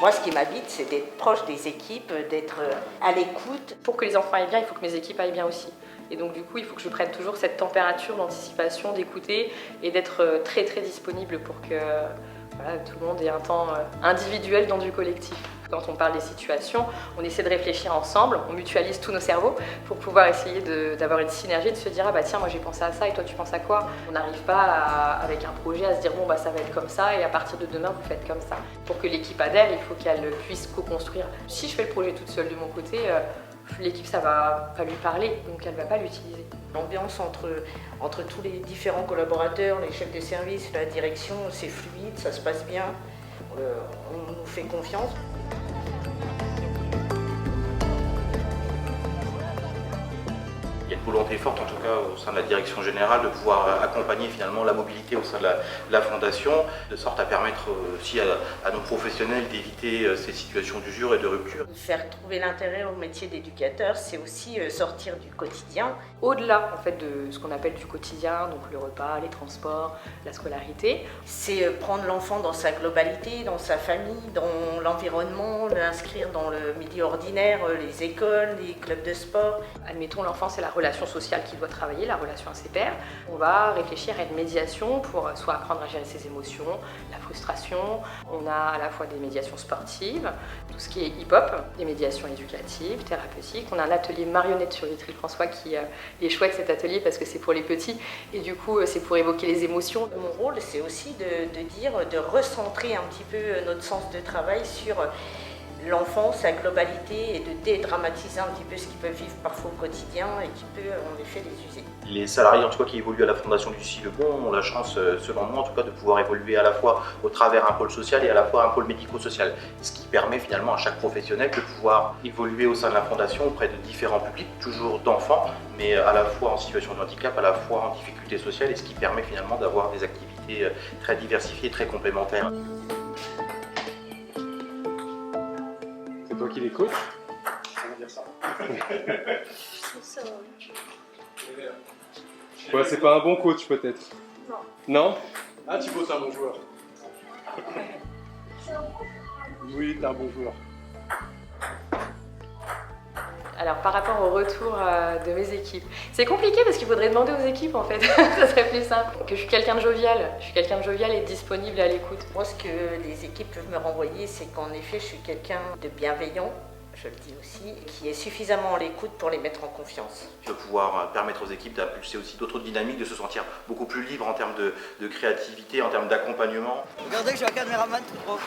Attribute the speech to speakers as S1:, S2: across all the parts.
S1: Moi, ce qui m'habite, c'est d'être proche des équipes, d'être à l'écoute.
S2: Pour que les enfants aillent bien, il faut que mes équipes aillent bien aussi. Et donc du coup, il faut que je prenne toujours cette température d'anticipation, d'écouter et d'être très très disponible pour que voilà, tout le monde ait un temps individuel dans du collectif. Quand on parle des situations, on essaie de réfléchir ensemble, on mutualise tous nos cerveaux pour pouvoir essayer d'avoir une synergie, de se dire ah bah tiens moi j'ai pensé à ça et toi tu penses à quoi. On n'arrive pas avec un projet à se dire bon bah ça va être comme ça et à partir de demain vous faites comme ça. Pour que l'équipe adhère, il faut qu'elle puisse co-construire. Si je fais le projet toute seule de mon côté, l'équipe ça va pas lui parler, donc elle va pas l'utiliser.
S1: L'ambiance entre tous les différents collaborateurs, les chefs de service, la direction, c'est fluide, ça se passe bien, on nous fait confiance.
S3: Il y a une volonté forte, en tout cas au sein de la direction générale, de pouvoir accompagner finalement la mobilité au sein de la fondation, de sorte à permettre aussi à nos professionnels d'éviter ces situations d'usure et de rupture.
S1: Faire trouver l'intérêt au métier d'éducateur, c'est aussi sortir du quotidien.
S2: Au-delà en fait, de ce qu'on appelle du quotidien, donc le repas, les transports, la scolarité.
S1: C'est prendre l'enfant dans sa globalité, dans sa famille, dans l'environnement, l'inscrire dans le milieu ordinaire, les écoles, les clubs de sport.
S2: Admettons l'enfant c'est la relation sociale qui doit travailler, la relation à ses pairs. On va réfléchir à une médiation pour soit apprendre à gérer ses émotions, la frustration. On a à la fois des médiations sportives, tout ce qui est hip-hop, des médiations éducatives, thérapeutiques. On a un atelier marionnette sur Vitry-le-François qui est chouette cet atelier parce que c'est pour les petits et du coup c'est pour évoquer les émotions.
S1: Mon rôle c'est aussi de recentrer un petit peu notre sens de travail sur l'enfant, sa globalité et de dédramatiser un petit peu ce qu'ils peuvent vivre parfois au quotidien et qui peut en effet les user.
S3: Les salariés en tout cas qui évoluent à la Fondation Lucie Lebon ont la chance, selon moi en tout cas, de pouvoir évoluer à la fois au travers un pôle social et à la fois un pôle médico-social. Ce qui permet finalement à chaque professionnel de pouvoir évoluer au sein de la Fondation auprès de différents publics, toujours d'enfants, mais à la fois en situation de handicap, à la fois en difficulté sociale, et ce qui permet finalement d'avoir des activités très diversifiées, très complémentaires.
S4: C'est toi qui les coach? On va dire ça. Ouais, c'est pas un bon coach peut-être.
S5: Non.
S4: Non? Ah, Thibaut, c'est un bon joueur. Oui, t'es un bon joueur.
S2: Alors par rapport au retour de mes équipes, c'est compliqué parce qu'il faudrait demander aux équipes en fait, ça serait plus simple. Que je suis quelqu'un de jovial, et disponible et à l'écoute.
S1: Moi ce que les équipes peuvent me renvoyer, c'est qu'en effet je suis quelqu'un de bienveillant, je le dis aussi, qui est suffisamment à l'écoute pour les mettre en confiance.
S3: De pouvoir permettre aux équipes d'impulser aussi d'autres dynamiques, de se sentir beaucoup plus libre en termes de créativité, en termes d'accompagnement.
S6: Regardez que j'ai un caméraman tout propre.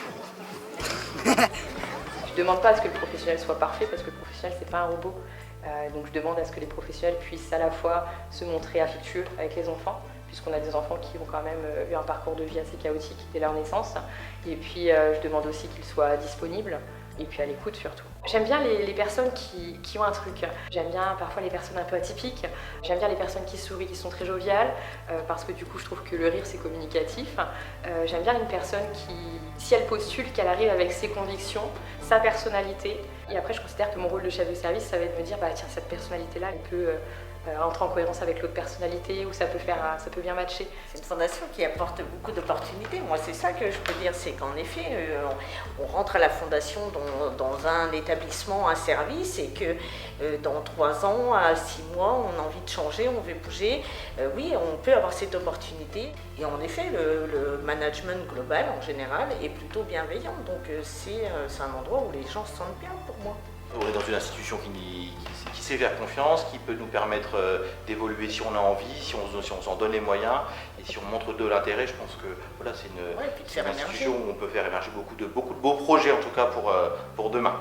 S2: Je ne demande pas à ce que le professionnel soit parfait parce que le professionnel c'est pas un robot. Donc je demande à ce que les professionnels puissent à la fois se montrer affectueux avec les enfants, puisqu'on a des enfants qui ont quand même eu un parcours de vie assez chaotique dès leur naissance. Et puis je demande aussi qu'ils soient disponibles et puis à l'écoute surtout. J'aime bien les personnes qui ont un truc. J'aime bien parfois les personnes un peu atypiques. J'aime bien les personnes qui sourient, qui sont très joviales, parce que du coup je trouve que le rire c'est communicatif. J'aime bien une personne qui, si elle postule, qu'elle arrive avec ses convictions, sa personnalité. Et après je considère que mon rôle de chef de service, ça va être de me dire, bah tiens, cette personnalité-là, elle peut entrer en cohérence avec l'autre personnalité, ou ça peut bien matcher.
S1: C'est une fondation qui apporte beaucoup d'opportunités. Moi, c'est ça que je peux dire, c'est qu'en effet, on rentre à la fondation dans un établissement, un service, et que dans 3 ans, à 6 mois, on a envie de changer, on veut bouger. Oui, on peut avoir cette opportunité. Et en effet, le management global, en général, est plutôt bienveillant. Donc, c'est un endroit où les gens se sentent bien pour moi.
S3: On est dans une institution qui sait faire confiance, qui peut nous permettre d'évoluer si on a envie, si on s'en donne les moyens et si on montre de l'intérêt. Je pense que voilà, c'est une institution où on peut faire émerger beaucoup de beaux projets en tout cas pour demain.